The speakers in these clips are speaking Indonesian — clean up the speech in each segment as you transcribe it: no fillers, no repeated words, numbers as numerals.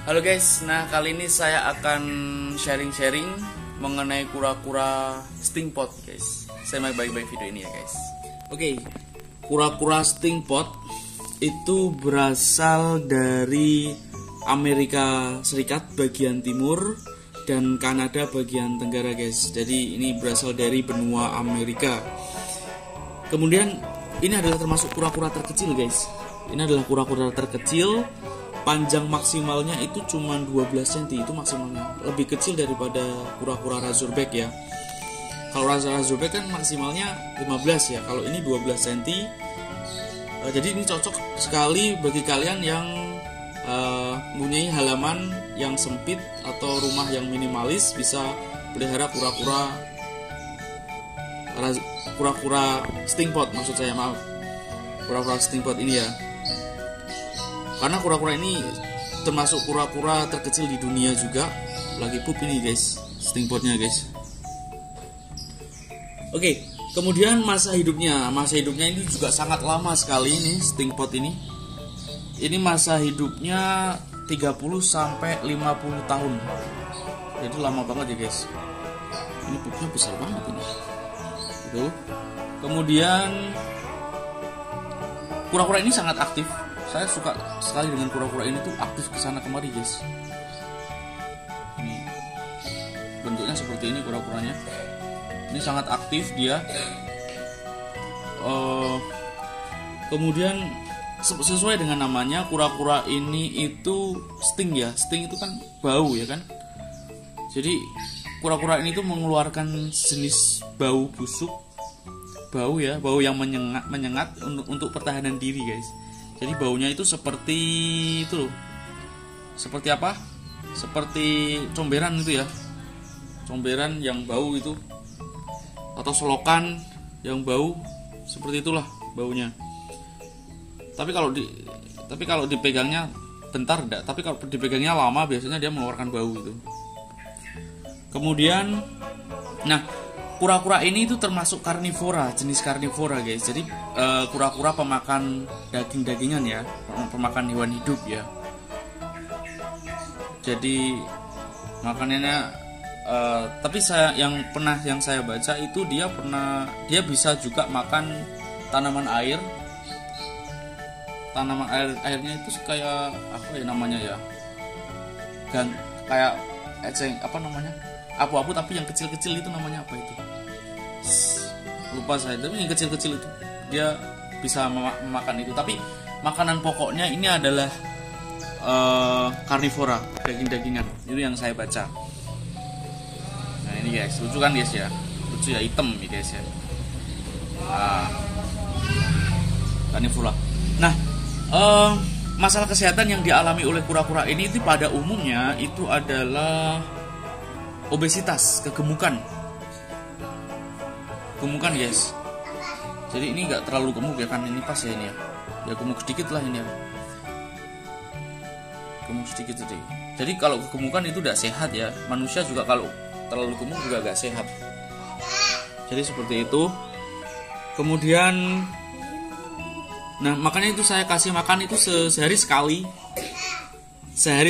Halo guys, nah kali ini saya akan sharing-sharing mengenai kura-kura stingpot guys. Saya mau baik-baik video ini ya guys. Oke, kura-kura stingpot itu berasal dari Amerika Serikat bagian timur dan Kanada bagian tenggara guys. Jadi ini berasal dari benua Amerika. Kemudian ini adalah termasuk kura-kura terkecil guys. Ini adalah kura-kura terkecil. Panjang maksimalnya itu cuma 12 cm, itu maksimalnya. Lebih kecil daripada kura-kura razorback ya. Kalau razorback kan maksimalnya 15 ya. Kalau ini 12 cm. Jadi ini cocok sekali bagi kalian yang mempunyai halaman yang sempit atau rumah yang minimalis, bisa pelihara kura-kura stingpot, maksud saya, maaf. Kura-kura stingpot ini ya. Karena kura-kura ini termasuk kura-kura terkecil di dunia juga. Lagi pup ini guys, stingpotnya guys. Oke, kemudian masa hidupnya. Masa hidupnya ini juga sangat lama sekali nih stingpot ini. Ini masa hidupnya 30 sampai 50 tahun. Jadi lama banget ya guys. Ini pupnya besar banget ini. Gitu. Kemudian kura-kura ini sangat aktif. Saya suka sekali dengan kura-kura ini tuh, aktif kesana kemari guys. Ini bentuknya seperti ini kura-kuranya. Ini sangat aktif dia. Kemudian sesuai dengan namanya, kura-kura ini itu sting ya. Sting itu kan bau ya kan. Jadi kura-kura ini tuh mengeluarkan jenis bau busuk, bau ya, bau yang menyengat untuk pertahanan diri guys. Jadi baunya itu seperti itu loh. Seperti apa? Seperti comberan itu ya. Comberan yang bau itu, atau selokan yang bau, seperti itulah baunya. Tapi kalau dipegangnya bentar enggak, tapi kalau dipegangnya lama biasanya dia mengeluarkan bau itu. Kemudian kura-kura ini itu termasuk karnivora, jenis karnivora guys. Jadi kura-kura pemakan daging-dagingan ya, pemakan hewan hidup ya. Jadi makanannya tapi yang saya baca itu dia bisa juga makan tanaman air. Tanaman airnya itu kayak apa ya namanya ya? Kayak apa namanya? Apu-apu tapi yang kecil-kecil itu namanya apa itu? Lupa saya, tapi yang kecil-kecil itu dia bisa memakan itu. Tapi makanan pokoknya ini adalah karnivora, daging-dagingan. Itu yang saya baca. Nah ini guys, lucu kan guys ya? Lucu ya, hitam nih guys ya. Karnivora. Nah, masalah kesehatan yang dialami oleh kura-kura ini itu pada umumnya itu adalah obesitas, kegemukan guys. Jadi ini nggak terlalu gemuk ya kan, ini pas ya ini ya. Ya gemuk sedikit lah ini ya. Gemuk sedikit tadi. Jadi kalau kegemukan itu tidak sehat ya. Manusia juga kalau terlalu gemuk juga nggak sehat. Jadi seperti itu. Kemudian, nah makanya itu saya kasih makan itu sehari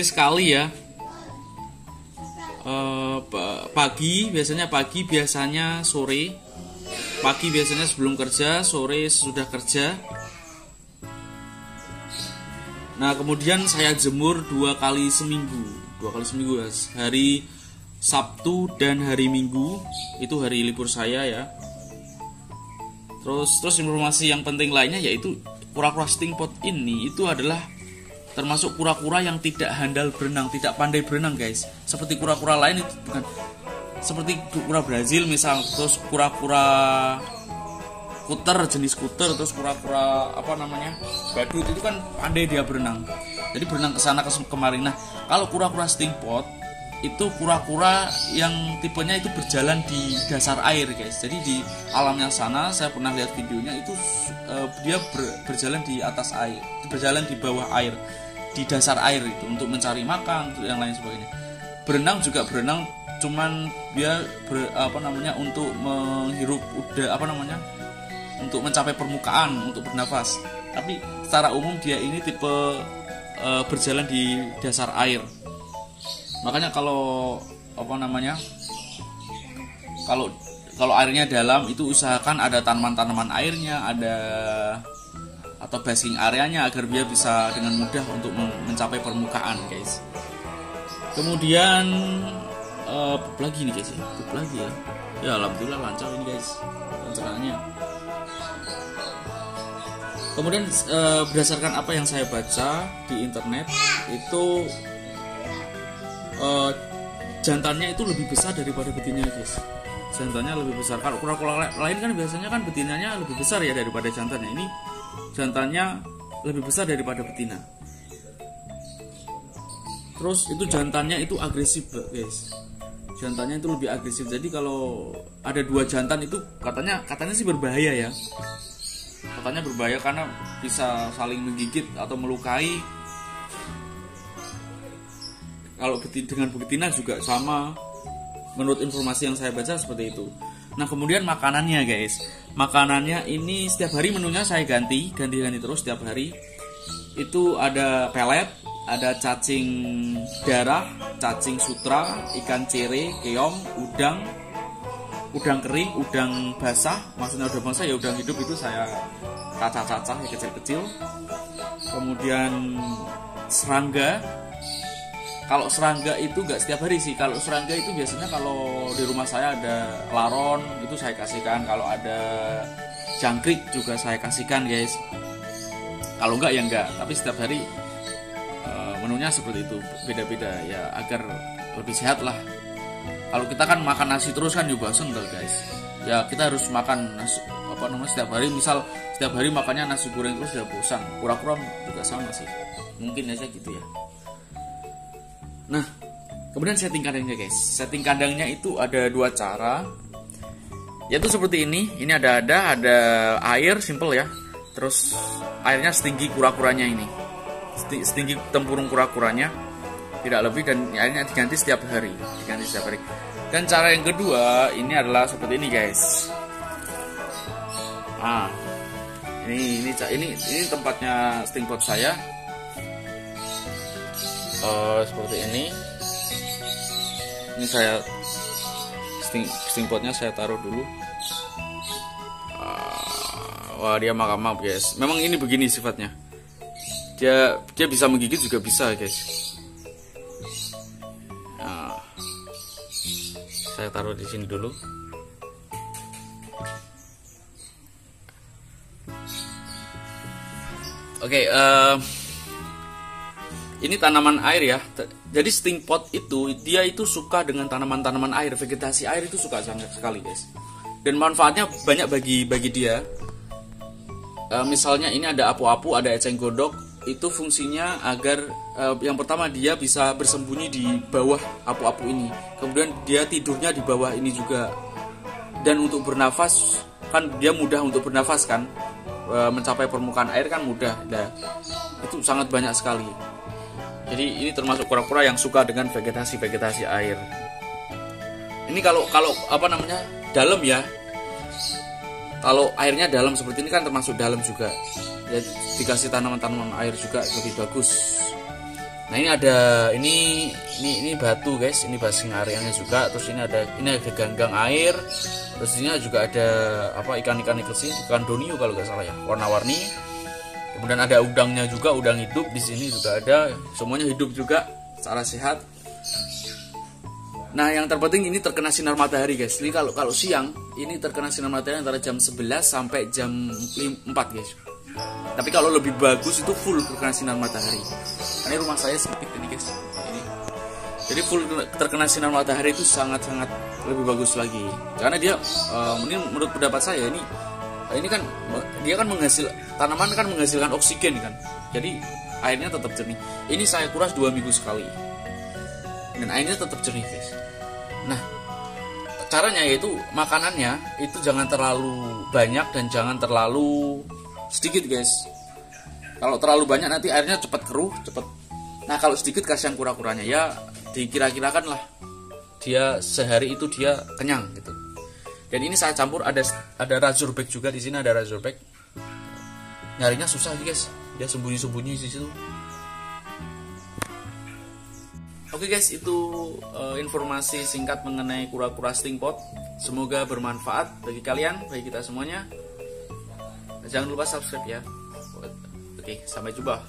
sekali ya. Pagi biasanya sore. Pagi biasanya sebelum kerja, sore sesudah kerja. Nah kemudian saya jemur 2 kali seminggu ya. Hari Sabtu dan hari Minggu itu hari libur saya ya. Terus informasi yang penting lainnya yaitu kura-kura stingpot ini itu adalah termasuk kura-kura yang tidak handal berenang, tidak pandai berenang guys. Seperti kura-kura lain itu bukan. Seperti kura Brazil misal, terus kura-kura kuter, jenis kuter, terus kura-kura apa namanya, badut, itu kan pandai dia berenang. Jadi berenang kesana kemari. Nah kalau kura-kura stingpot itu kura-kura yang tipenya itu berjalan di dasar air guys. Jadi di alamnya sana saya pernah lihat videonya itu dia berjalan di atas air, berjalan di bawah air, di dasar air itu untuk mencari makan, untuk yang lain sebagainya. Berenang juga berenang, cuman dia untuk menghirup untuk mencapai permukaan, untuk bernafas. Tapi secara umum dia ini tipe berjalan di dasar air. Makanya kalau apa namanya, kalau airnya dalam itu usahakan ada tanaman-tanaman airnya, ada atau basking areanya agar dia bisa dengan mudah untuk mencapai permukaan, guys. Kemudian pup lagi nih guys, pup lagi ya. Ya alhamdulillah lancar ini guys pencerahannya. Kemudian berdasarkan apa yang saya baca di internet itu jantannya itu lebih besar daripada betinanya guys. Jantannya lebih besar. Kalau kura-kura lain kan biasanya kan betinanya lebih besar ya daripada jantannya. Ini jantannya lebih besar daripada betina. Terus itu jantannya itu agresif guys. Jantannya itu lebih agresif. Jadi kalau ada dua jantan itu katanya sih berbahaya ya. Katanya berbahaya karena bisa saling menggigit atau melukai. Kalau dengan betina juga sama. Menurut informasi yang saya baca seperti itu. Nah kemudian makanannya guys, makanannya ini setiap hari menunya saya ganti terus setiap hari. Itu ada pelet, ada cacing darah, cacing sutra, ikan cere, keong, udang kering, udang basah. Maksudnya udang basah ya udang hidup itu saya cacah-cacah ya kecil-kecil. Kemudian serangga. Kalau serangga itu nggak setiap hari sih. Kalau serangga itu biasanya kalau di rumah saya ada laron itu saya kasihkan. Kalau ada jangkrik juga saya kasihkan guys. Kalau enggak ya enggak. Tapi setiap hari menunya seperti itu, beda-beda ya agar lebih sehat lah. Kalau kita kan makan nasi terus kan juga sendal guys. Ya kita harus makan nasi setiap hari. Misal setiap hari makannya nasi goreng terus udah bosan. Kura-kura juga sama sih. Mungkin aja gitu ya. Nah, kemudian setting kandangnya guys. Setting kandangnya itu ada dua cara. Yaitu seperti ini. Ini ada air simple ya. Terus airnya setinggi kura-kuranya ini. Setinggi tempurung kura-kuranya. Tidak lebih dan airnya diganti setiap hari. Dan cara yang kedua ini adalah seperti ini guys. Ini tempatnya sting pot saya. Seperti ini saya sting potnya saya taruh dulu. Wah dia maaf guys, memang ini begini sifatnya, dia bisa menggigit juga bisa guys. Saya taruh di sini dulu. Oke, ini tanaman air ya. Jadi sting pot itu dia itu suka dengan tanaman-tanaman air, vegetasi air itu suka sangat sekali guys. Dan manfaatnya banyak bagi dia. Misalnya ini ada apu-apu, ada eceng gondok. Itu fungsinya agar yang pertama dia bisa bersembunyi di bawah apu-apu ini. Kemudian dia tidurnya di bawah ini juga. Dan untuk bernafas kan dia mudah untuk bernafas kan. Mencapai permukaan air kan mudah. Nah, itu sangat banyak sekali. Jadi ini termasuk kura-kura yang suka dengan vegetasi air. Ini kalau dalam ya. Kalau airnya dalam seperti ini kan termasuk dalam juga. Ya, dikasih tanaman-tanaman air juga lebih bagus. Nah ini ada ini batu guys, ini basking areanya juga. Terus ini ada ganggang air. Terus ini juga ada ikan-ikan kecil, ikan doniu kalau nggak salah ya, warna-warni. Kemudian ada udangnya juga, udang hidup di sini juga ada. Semuanya hidup juga secara sehat. Nah, yang terpenting ini terkena sinar matahari, guys. Jadi kalau siang ini terkena sinar matahari antara jam 11 sampai jam 4, guys. Tapi kalau lebih bagus itu full terkena sinar matahari. Ini rumah saya sempit ini, guys. Ini. Jadi full terkena sinar matahari itu sangat-sangat lebih bagus lagi. Karena dia menurut pendapat saya ini kan dia kan tanaman kan menghasilkan oksigen kan, jadi airnya tetap jernih. Ini saya kuras 2 minggu sekali dan airnya tetap jernih guys. Nah caranya yaitu makanannya itu jangan terlalu banyak dan jangan terlalu sedikit guys. Kalau terlalu banyak nanti airnya cepat keruh cepat. Nah kalau sedikit kasihan kura-kuranya ya, dikira-kirakan lah dia sehari itu dia kenyang gitu. Dan ini saya campur ada razorback juga di sini, ada razorback. Nyarinya susah sih guys, dia sembunyi di situ. Oke guys, itu informasi singkat mengenai kura-kura sting pot. Semoga bermanfaat bagi kalian, bagi kita semuanya. Jangan lupa subscribe ya. Oke, sampai jumpa.